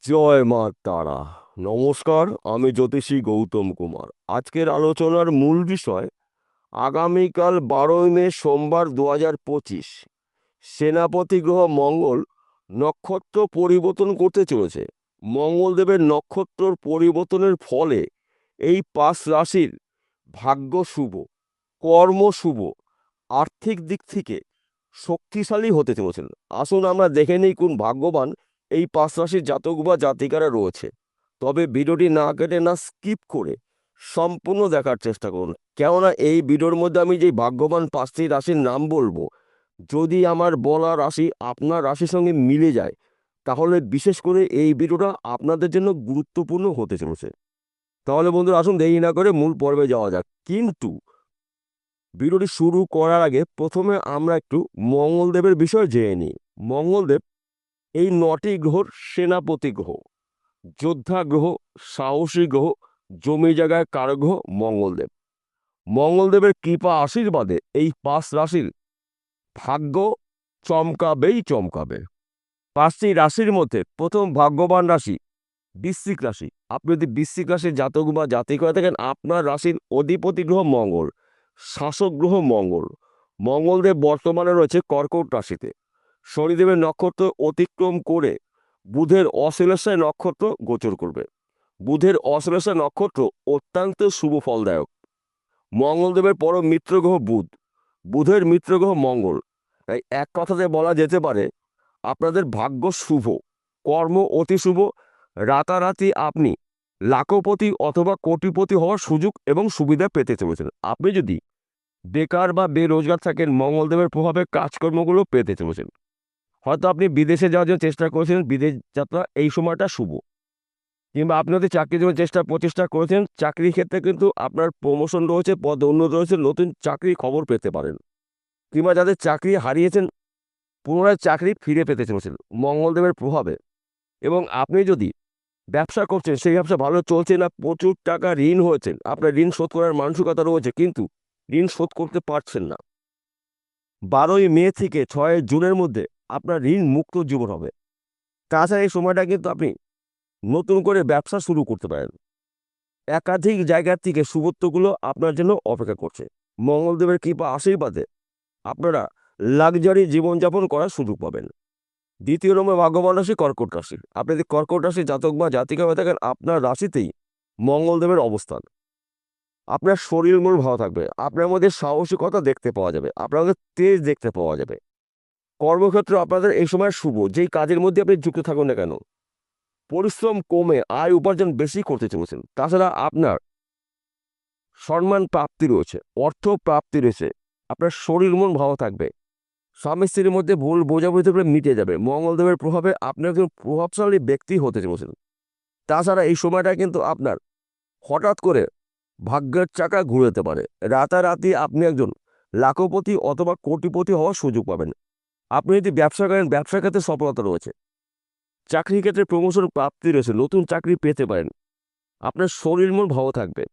জয় মা তারা। নমস্কার, আমি জ্যোতিষী গৌতম কুমার। আজকের আলোচনার মূল বিষয় আগামীকাল 12ই মে সোমবার 2025 সেনাপতি গ্রহ মঙ্গল নক্ষত্র পরিবর্তন করতে চলেছে। মঙ্গলদেবের নক্ষত্র পরিবর্তনের ফলে এই 5 রাশির ভাগ্য শুভ, কর্ম শুভ, আর্থিক দিক থেকে শক্তিশালী হতে চলেছেন। আসুন আমরা দেখে নিই কোন ভাগ্যবান এই 5 রাশির জাতক বা জাতিকারা রয়েছে। তবে ভিডিওটি না কেটে না স্কিপ করে সম্পূর্ণ দেখার চেষ্টা করুন, কেননা এই ভিডিওর মধ্যে আমি যে ভাগ্যবান 5টি রাশির নাম বলবো, যদি আমার বলা রাশি আপনার রাশির সঙ্গে মিলে যায়, তাহলে বিশেষ করে এই ভিডিওটা আপনাদের জন্য গুরুত্বপূর্ণ হতে চলেছে। তাহলে বন্ধুরা, আসুন দেরি না করে মূল পর্বে যাওয়া যাক। কিন্তু ভিডিওটি শুরু করার আগে প্রথমে আমরা একটু মঙ্গলদেবের বিষয় জেনে নিই। মঙ্গলদেব এই 9টি গ্রহর সেনাপতি গ্রহ, যোদ্ধা গ্রহ, সাহসী গ্রহ, জমি জায়গায় কারক গ্রহ মঙ্গলদেব। মঙ্গলদেবের কৃপা আশীর্বাদে এই 5 রাশির ভাগ্য চমকাবেই চমকাবে। 5টি রাশির মধ্যে প্রথম ভাগ্যবান রাশি বৃশ্চিক রাশি। আপনি যদি বৃশ্চিক রাশির জাতক বা জাতিক হয়ে থাকেন, আপনার রাশির অধিপতি গ্রহ মঙ্গল, শাসক গ্রহ মঙ্গল। মঙ্গলদেব বর্তমানে রয়েছে কর্কট রাশিতে। শনিদেবের নক্ষত্র অতিক্রম করে বুধের অশ্লেষায় নক্ষত্র গোচর করবে। বুধের অশ্লেষা নক্ষত্র অত্যন্ত শুভ ফলদায়ক। মঙ্গলদেবের পরম মিত্র গ্রহ বুধ, বুধের মিত্র গ্রহ মঙ্গল। তাই এক কথাতে বলা যেতে পারে আপনাদের ভাগ্য শুভ, কর্ম অতি শুভ। রাতারাতি আপনি লাখপতি অথবা কোটিপতি হওয়ার সুযোগ এবং সুবিধা পেতে চলেছেন। আপনি যদি বেকার বা বেরোজগার থাকেন, মঙ্গলদেবের প্রভাবে কাজকর্মগুলো পেতে চলেছেন। হয়তো আপনি বিদেশে যাওয়ার জন্য চেষ্টা করেছেন, বিদেশ যাত্রা এই সময়টা শুভ। কিংবা আপনি যদি চাকরির জন্য প্রচেষ্টা করেছেন, চাকরির ক্ষেত্রে কিন্তু আপনার প্রমোশন রয়েছে, পদ উন্নতি রয়েছে, নতুন চাকরির খবর পেতে পারেন। কিংবা যাদের চাকরি হারিয়েছেন, পুনরায় চাকরি ফিরে পেতে চলেছেন মঙ্গলদেবের প্রভাবে। এবং আপনি যদি ব্যবসা করছেন, সেই ব্যবসা ভালো চলছে না, প্রচুর টাকা ঋণ হয়েছেন, আপনার ঋণ শোধ করার মানসিকতা রয়েছে, কিন্তু ঋণ শোধ করতে পারছেন না, 12ই মে থেকে 6ই জুনের মধ্যে আপনার ঋণ মুক্ত জীবন হবে। তাছাড়া এই সময়টা কিন্তু আপনি নতুন করে ব্যবসা শুরু করতে পারেন। একাধিক জায়গার থেকে শুভত্বগুলো আপনার জন্য অপেক্ষা করছে। মঙ্গলদেবের কৃপা আশীর্বাদে আপনারা লাক্সারি জীবনযাপন করার সুযোগ পাবেন। 2য় নম্বর ভাগ্যবান রাশি কর্কট রাশি। আপনি যদি কর্কট রাশি জাতক বা জাতিকা হয়ে থাকেন, আপনার রাশিতেই মঙ্গলদেবের অবস্থান। আপনার শরীর মন ভালো থাকবে, আপনার মধ্যে সাহসিকতা দেখতে পাওয়া যাবে, আপনার মধ্যে তেজ দেখতে পাওয়া যাবে। কর্মক্ষেত্র আপনাদের এই সময় শুভ। যেই কাজের মধ্যে আপনি যুক্ত থাকুন না কেন, পরিশ্রম কমে আয় উপার্জন বেশি করতে চলেছেন। তাছাড়া আপনার সম্মান প্রাপ্তি রয়েছে, অর্থ প্রাপ্তি রয়েছে, আপনার শরীর মন ভালো থাকবে। স্বামী স্ত্রীর মধ্যে ভুল বোঝাবুঝি মিটে যাবে। মঙ্গলদেবের প্রভাবে আপনি একজন প্রভাবশালী ব্যক্তি হতে চলেছেন। তাছাড়া এই সময়টা কিন্তু আপনার হঠাৎ করে ভাগ্যের চাকা ঘুরে যেতে পারে। রাতারাতি আপনি একজন লাখপতি অথবা কোটিপতি হওয়ার সুযোগ পাবেন। আপনি যদি ব্যবসা করেন, ব্যবসা ক্ষেত্রে সফলতা রয়েছে, চাকরির ক্ষেত্রে প্রমোশন প্রাপ্তি রয়েছে, নতুন চাকরি পেতে পারেন। আপনার শরীর মন ভালো থাকবে।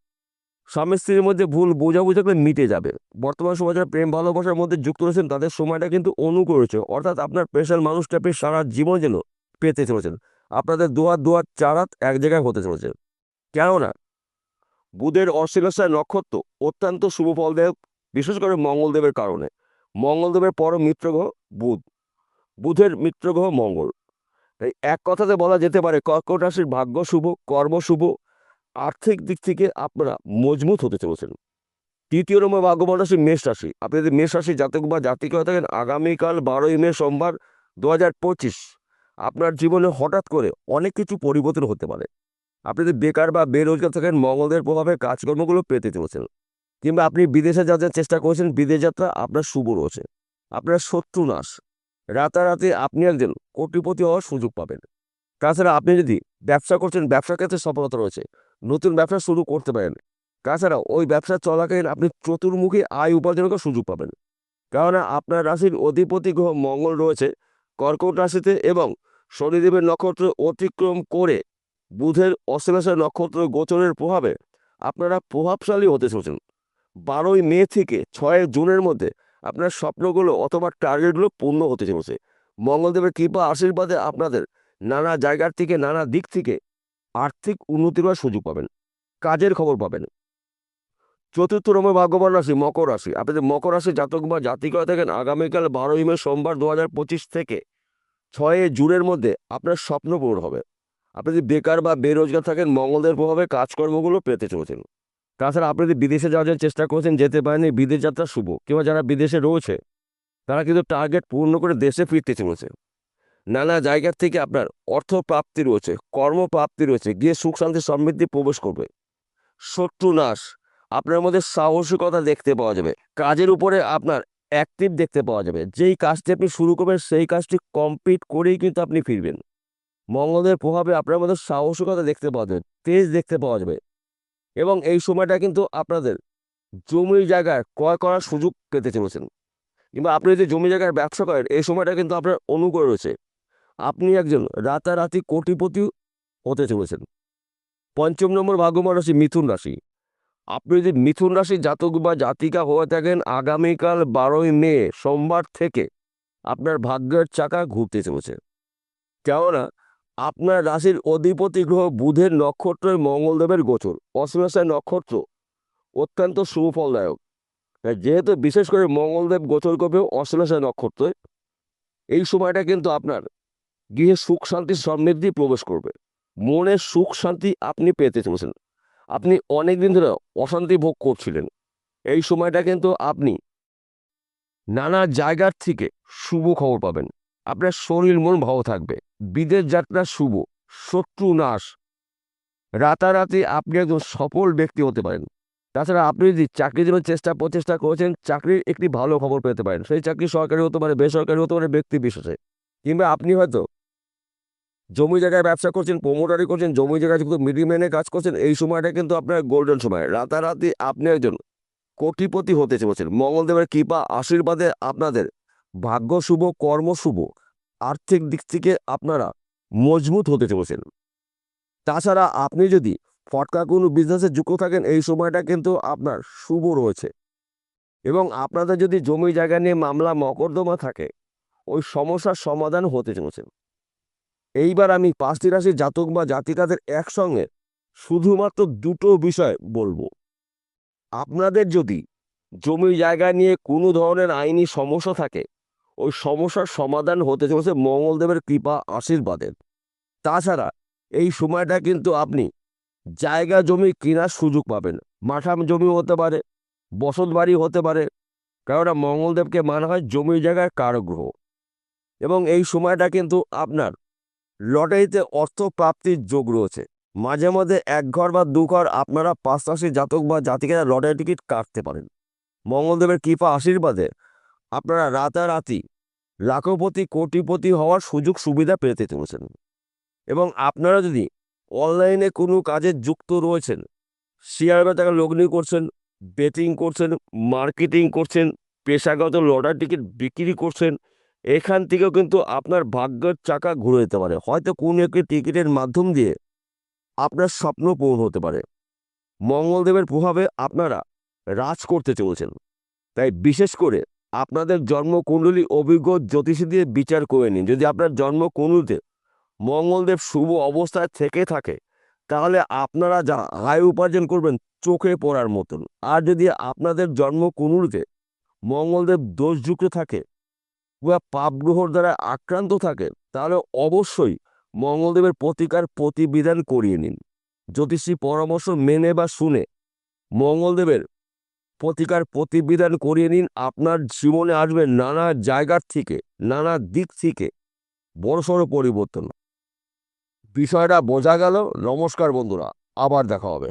স্বামী স্ত্রীর মধ্যে ভুল বোঝাবুঝি মিটে যাবে। বর্তমান সময় যারা প্রেম ভালোবাসার মধ্যে যুক্ত রয়েছেন, তাদের সময়টা কিন্তু অনুকূল রয়েছে। অর্থাৎ আপনার স্পেশাল মানুষটা আপনি সারা জীবন যেন পেতে চলেছেন। আপনাদের দুয়ার দুয়ার চারাত এক জায়গায় হতে চলেছে। কেননা বুধের অশ্লেষায় নক্ষত্র অত্যন্ত শুভ ফলদায়ক, বিশেষ করে মঙ্গলদেবের কারণে। মঙ্গলদেবের পরম মিত্র গ্রহ বুধ, বুধের মিত্র গ্রহ মঙ্গল। তাই এক কথাতে বলা যেতে পারে কর্কট রাশির ভাগ্য শুভ, কর্ম শুভ, আর্থিক দিক থেকে আপনারা মজবুত হতে চলেছেন। 3য় নম্বর ভাগ্যবান রাশি মেষ রাশি। আপনি যদি মেষ রাশি জাতক বা জাতিকা হয়ে থাকেন, আগামীকাল 12ই মে সোমবার 2025 আপনার জীবনে হঠাৎ করে অনেক কিছু পরিবর্তন হতে পারে। আপনি যদি বেকার বা বেরোজগার থাকেন, মঙ্গলের প্রভাবে কাজকর্মগুলো পেতে চলেছেন। কিংবা আপনি বিদেশে যাওয়ার চেষ্টা করেছেন, বিদেশ যাত্রা আপনার শুভ রয়েছে। আপনার শত্রু নাশ, রাতারাতি আপনি একজন কোটিপতি হওয়ার সুযোগ পাবেন। তাছাড়া আপনি যদি ব্যবসা করছেন, ব্যবসার ক্ষেত্রে সফলতা রয়েছে, নতুন ব্যবসা শুরু করতে পারেন। তাছাড়া ওই ব্যবসা চলাকালীন আপনি চতুর্মুখী আয় উপার্জনের সুযোগ পাবেন। কেননা আপনার রাশির অধিপতি গ্রহ মঙ্গল রয়েছে কর্কট রাশিতে, এবং শনিদেবের নক্ষত্র অতিক্রম করে বুধের অশ্লেষা নক্ষত্র গোচরের প্রভাবে আপনারা প্রভাবশালী হতে চলেছেন। 12ই মে থেকে 6ই জুনের মধ্যে আপনার স্বপ্নগুলো অথবা টার্গেটগুলো পূর্ণ হতে চলেছে। মঙ্গলদেবের কৃপা আশীর্বাদে আপনাদের নানা জায়গার থেকে নানা দিক থেকে আর্থিক উন্নতির সুযোগ পাবেন, কাজের খবর পাবেন। চতুর্থ নম্বর ভাগ্যবান রাশি মকর রাশি। আপনি যদি মকর রাশি জাতক বা জাতিকা থাকেন, আগামীকাল 12ই মে সোমবার 2025 থেকে 6 জুনের মধ্যে আপনার স্বপ্ন পূরণ হবে। আপনি যদি বেকার বা বেরোজগার থাকেন, মঙ্গলদের প্রভাবে কাজকর্মগুলো পেতে চলেছেন। তাছাড়া আপনি যদি বিদেশে যাওয়ার জন্য চেষ্টা করছেন, যেতে পারেনি, বিদেশ যাত্রা শুভ। কিংবা যারা বিদেশে রয়েছে তারা কিন্তু টার্গেট পূর্ণ করে দেশে ফিরতে চলেছে। নানা জায়গার থেকে আপনার অর্থ প্রাপ্তি রয়েছে, কর্মপ্রাপ্তি রয়েছে, গিয়ে সুখ শান্তি সমৃদ্ধি প্রবেশ করবে। শত্রু নাশ, আপনার মধ্যে সাহসিকতা দেখতে পাওয়া যাবে, কাজের উপরে আপনার অ্যাক্টিভ দেখতে পাওয়া যাবে। যেই কাজটি আপনি শুরু করবেন সেই কাজটি কমপ্লিট করেই কিন্তু আপনি ফিরবেন। মঙ্গলের প্রভাবে আপনার মধ্যে সাহসিকতা দেখতে পাওয়া যাবে, তেজ দেখতে পাওয়া যাবে। এবং এই সময়টা কিন্তু আপনাদের জমি জায়গায় ক্রয় করার সুযোগ পেতে চলেছেন। কিংবা আপনি যদি জমি জায়গায় ব্যবসা করেন, এই সময়টা কিন্তু আপনার অনুকূল রয়েছে। আপনি একজন রাতারাতি কোটিপতি হতে চলেছেন। পঞ্চম নম্বর ভাগ্যবান রাশি মিথুন রাশি। আপনি যদি মিথুন রাশি জাতক বা জাতিকা হয়ে থাকেন, আগামীকাল 12ই মে সোমবার থেকে আপনার ভাগ্যের চাকা ঘুরতে চলেছে। কেননা আপনার রাশির অধিপতি গ্রহ বুধের নক্ষত্রের মঙ্গলদেবের গোচর, অশ্লেষা নক্ষত্র অত্যন্ত সুফলদায়ক। যেহেতু বিশেষ করে মঙ্গলদেব গোচর করবে অশ্লেষা নক্ষত্রে, এই সময়টা কিন্তু আপনার গৃহে সুখ শান্তি সমৃদ্ধি প্রবেশ করবে। মনের সুখ শান্তি আপনি পেতে চলেছেন। আপনি অনেকদিন ধরে অশান্তি ভোগ করছিলেন, এই সময়টা কিন্তু আপনি নানা জায়গার থেকে শুভ খবর পাবেন। আপনার শরীর মন ভালো থাকবে, বিদেশ যাত্রা শুভ, শত্রু নাশ, রাতারাতি আপনি একজন সফল ব্যক্তি হতে পারেন। তাছাড়া আপনি যদি চাকরির জন্য প্রচেষ্টা করেছেন, চাকরির একটি ভালো খবর পেতে পারেন। সেই চাকরি সরকারি হতে পারে, বেসরকারি হতে পারে, ব্যক্তি বিশেষে। কিংবা আপনি হয়তো জমি জায়গায় ব্যবসা করছেন, প্রমোটারি করছেন, জমি জায়গায় কিন্তু মিডিলম্যানে কাজ করছেন, এই সময়টা কিন্তু আপনার গোল্ডেন সময়। রাতারাতি আপনি একজন কোটিপতি হতে চলেছেন। মঙ্গলদেবের কৃপা আশীর্বাদে আপনাদের ভাগ্য শুভ, কর্ম শুভ, আর্থিক দিক থেকে আপনারা মজবুত হতে চলেছেন। তাছাড়া আপনি যদি ফটকা কোনো বিজনেসে যুক্ত থাকেন, এই সময়টা কিন্তু আপনার শুভ রয়েছে। এবং আপনাদের যদি জমি জায়গা নিয়ে মামলা মকদ্দমা থাকে, ওই সমস্যার সমাধান হতে চলেছে। এইবার আমি 5টি রাশির জাতক বা জাতিকাদের একসঙ্গে শুধুমাত্র দুটো বিষয় বলবো। আপনাদের যদি জমি জায়গা নিয়ে কোনো ধরনের আইনি সমস্যা থাকে, ওই সমস্যার সমাধান হতে চলেছে মঙ্গলদেবের কৃপা আশীর্বাদে। তাছাড়া এই সময়টা কিন্তু আপনি জায়গা জমি কেনার সুযোগ পাবেন। মাঠা জমি হতে পারে, বসত বাড়ি হতে পারে, কেননা মঙ্গলদেবকে মানা হয় জমি জায়গার কারক গ্রহ। এবং এই সময়টা কিন্তু আপনার লটারিতে অর্থ প্রাপ্তির যোগ রয়েছে। মাঝে মাঝে এক ঘর বা দু ঘর আপনারা 5 রাশি জাতক বা জাতিকারা লটারি টিকিট কাটতে পারেন। মঙ্গলদেবের কৃপা আশীর্বাদে আপনারা রাতারাতি লাখপতি কোটিপতি হওয়ার সুযোগ সুবিধা পেতে চলেছেন। এবং আপনারা যদি অনলাইনে কোনো কাজে যুক্ত রয়েছেন, শেয়ার বাজারে লগ্নি করছেন, বেটিং করছেন, মার্কেটিং করছেন, পেশাগত লটারি টিকিট বিক্রি করছেন, এখান থেকেও কিন্তু আপনার ভাগ্যের চাকা ঘুরে যেতে পারে। হয়তো কোনো একটি টিকিটের মাধ্যম দিয়ে আপনার স্বপ্ন পূরণ হতে পারে। মঙ্গলদেবের প্রভাবে আপনারা রাজ করতে চলেছেন। তাই বিশেষ করে আপনাদের জন্মকুণ্ডলী অভিজ্ঞ জ্যোতিষী দিয়ে বিচার করে নিন। যদি আপনার জন্মকুণ্ডলীতে মঙ্গলদেব শুভ অবস্থায় থেকে থাকে, তাহলে আপনারা যা আয় উপার্জন করবেন চোখে পড়ার মতন। আর যদি আপনাদের জন্মকুণ্ডলীতে মঙ্গলদেব দোষযুক্ত থাকে বা পাপ গ্রহর দ্বারা আক্রান্ত থাকে, তাহলে অবশ্যই মঙ্গলদেবের প্রতিকার প্রতিবিধান করিয়ে নিন। জ্যোতিষী পরামর্শ মেনে বা শুনে মঙ্গলদেবের প্রতিকার প্রতিবিধান করিয়ে নিন। আপনার জীবনে আসবে নানা জায়গার থেকে, নানা দিক থেকে বড়সড় পরিবর্তন। বিষয়টা বোঝা গেল? নমস্কার বন্ধুরা, আবার দেখা হবে।